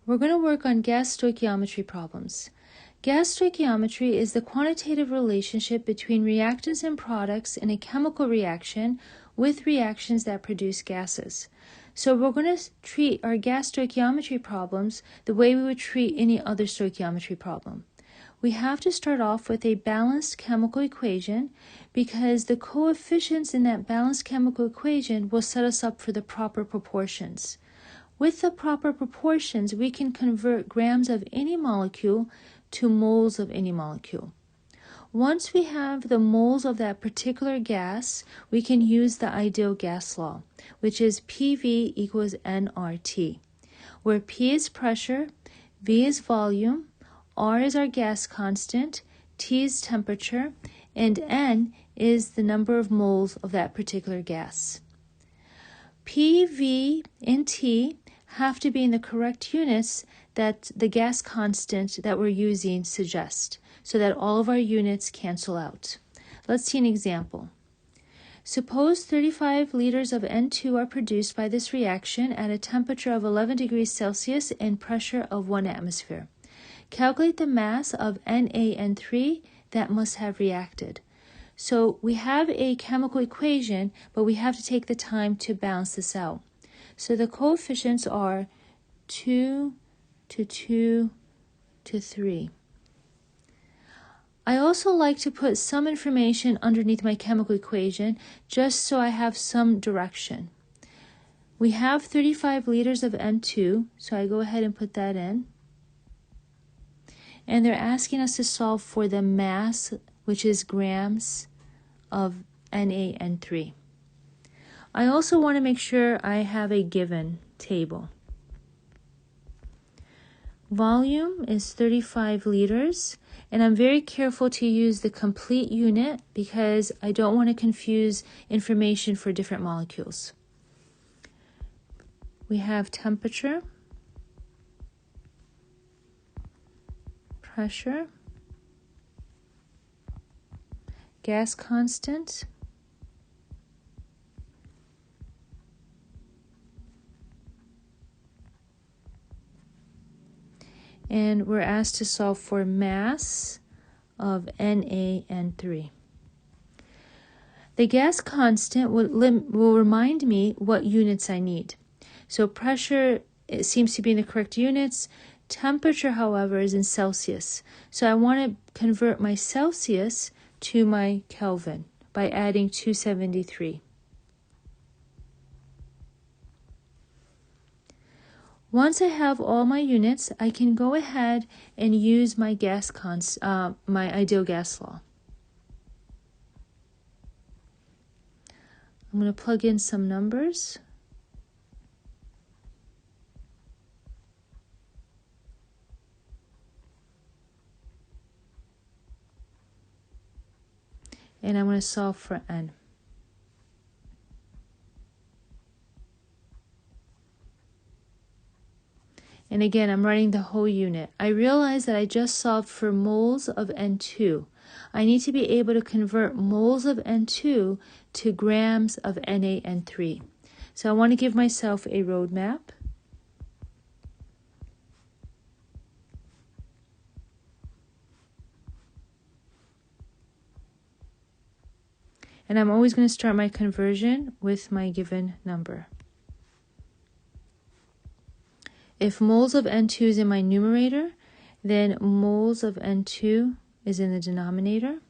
We're going to work on gas stoichiometry problems. Gas stoichiometry is the quantitative relationship between reactants and products in a chemical reaction with reactions that produce gases. So we're going to treat our gas stoichiometry problems the way we would treat any other stoichiometry problem. We have to start off with a balanced chemical equation because the coefficients in that balanced chemical equation will set us up for the proper proportions. With the proper proportions, we can convert grams of any molecule to moles of any molecule. Once we have the moles of that particular gas, we can use the ideal gas law, which is PV equals nRT, where P is pressure, V is volume, R is our gas constant, T is temperature, and N is the number of moles of that particular gas. P, V, and T have to be in the correct units that the gas constant that we're using suggests, so that all of our units cancel out. Let's see an example. Suppose 35 liters of N2 are produced by this reaction at a temperature of 11 degrees Celsius and pressure of 1 atmosphere. Calculate the mass of NaN3 that must have reacted. So we have a chemical equation, but we have to take the time to balance this out. So the coefficients are 2 to 2 to 3. I also like to put some information underneath my chemical equation just so I have some direction. We have 35 liters of N2, so I go ahead and put that in. And they're asking us to solve for the mass, which is grams of NaN3. I also want to make sure I have a given table. Volume is 35 liters, and I'm very careful to use the complete unit because I don't want to confuse information for different molecules. We have temperature, pressure, gas constant, and we're asked to solve for mass of NaN3. The gas constant will remind me what units I need. So pressure, it seems to be in the correct units. Temperature, however, is in Celsius. So I want to convert my Celsius to my Kelvin by adding 273. Once I have all my units, I can go ahead and use my my ideal gas law. I'm going to plug in some numbers. And I'm going to solve for N. And again, I'm writing the whole unit. I realize that I just solved for moles of N2. I need to be able to convert moles of N2 to grams of NaN3. So I want to give myself a roadmap. And I'm always going to start my conversion with my given number. If moles of N2 is in my numerator, then moles of N2 is in the denominator.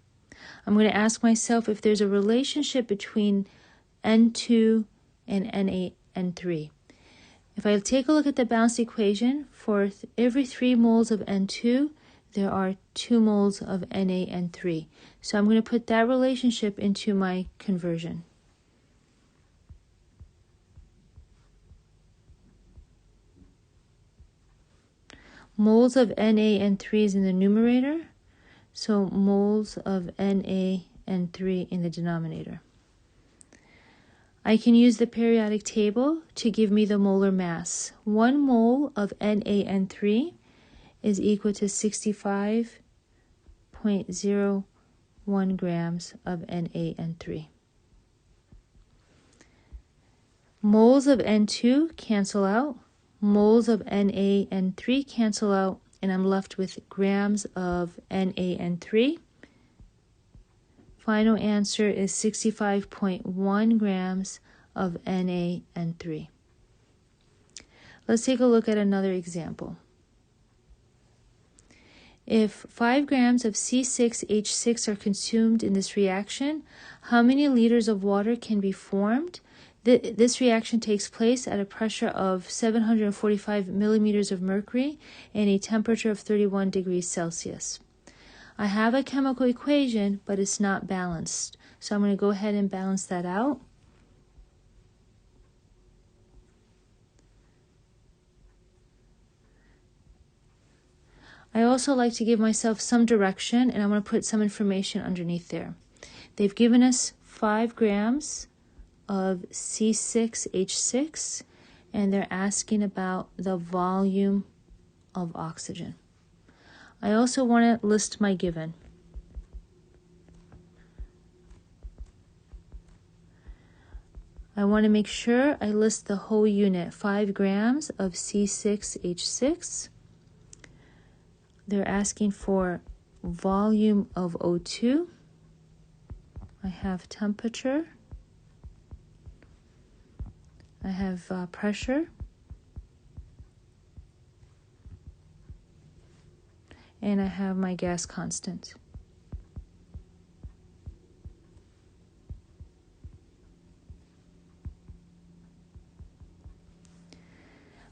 I'm going to ask myself if there's a relationship between N2 and NaN3. If I take a look at the balanced equation, for every 3 moles of N2, there are 2 moles of NaN3. So I'm going to put that relationship into my conversion. Moles of NaN3 is in the numerator, so moles of NaN3 in the denominator. I can use the periodic table to give me the molar mass. 1 mole of NaN3 is equal to 65.01 grams of NaN3. Moles of N2 cancel out. moles of NaN3 cancel out, and I'm left with grams of NaN3. Final answer is 65.1 grams of NaN3. Let's take a look at another example. If 5 grams of C6H6 are consumed in this reaction, how many liters of water can be formed? This reaction takes place at a pressure of 745 millimeters of mercury and a temperature of 31 degrees Celsius. I have a chemical equation, but it's not balanced. So I'm going to go ahead and balance that out. I also like to give myself some direction, and I'm going to put some information underneath there. They've given us 5 grams of C6H6, and they're asking about the volume of oxygen. I also want to list my given. I want to make sure I list the whole unit, 5 grams of C6H6. They're asking for volume of O2. I have temperature. I have pressure. And I have my gas constant.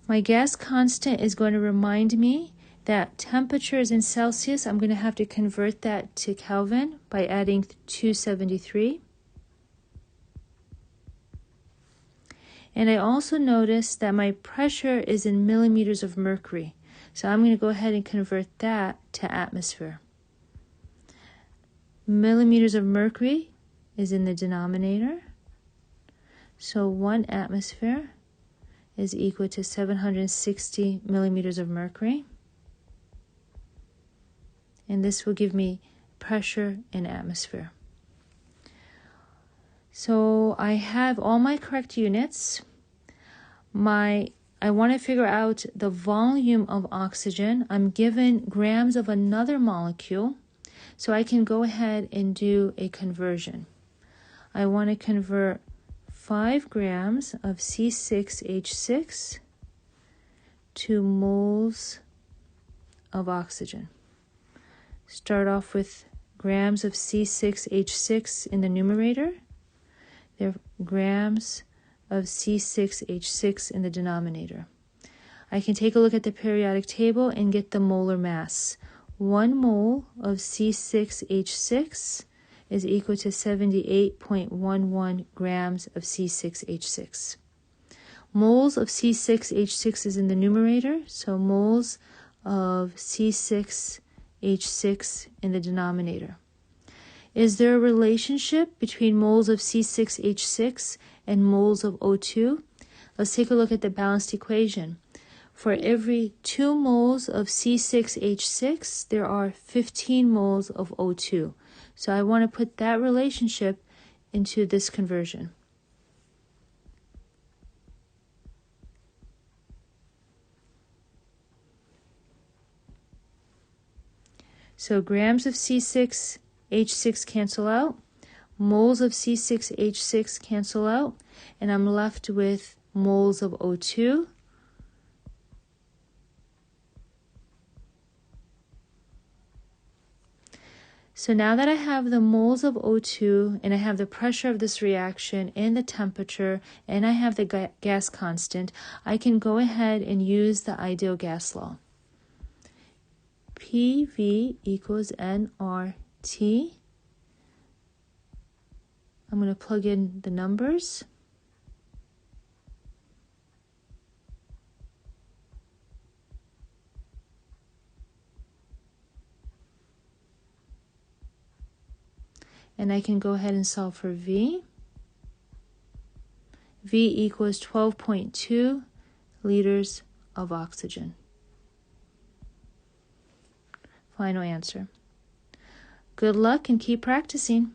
My gas constant is going to remind me that temperature is in Celsius. I'm going to have to convert that to Kelvin by adding 273. And I also notice that my pressure is in millimeters of mercury. So I'm going to go ahead and convert that to atmosphere. Millimeters of mercury is in the denominator. So 1 atmosphere is equal to 760 millimeters of mercury. And this will give me pressure in atmosphere. So I have all my correct units. I want to figure out the volume of oxygen. I'm given grams of another molecule, so I can go ahead and do a conversion. I want to convert 5 grams of C6H6 to moles of oxygen. Start off with grams of C6H6 in the numerator. There are grams of C6H6 in the denominator. I can take a look at the periodic table and get the molar mass. 1 mole of C6H6 is equal to 78.11 grams of C6H6. Moles of C6H6 is in the numerator, so moles of C6H6 in the denominator. Is there a relationship between moles of C6H6 and moles of O2? Let's take a look at the balanced equation. For every 2 moles of C6H6, there are 15 moles of O2. So I want to put that relationship into this conversion. So grams of C6H6 cancel out, moles of C6H6 cancel out, and I'm left with moles of O2. So now that I have the moles of O2 and I have the pressure of this reaction and the temperature and I have the gas constant, I can go ahead and use the ideal gas law. PV equals nRT. I'm going to plug in the numbers. And I can go ahead and solve for V. V equals 12.2 liters of oxygen. Final answer. Good luck and keep practicing.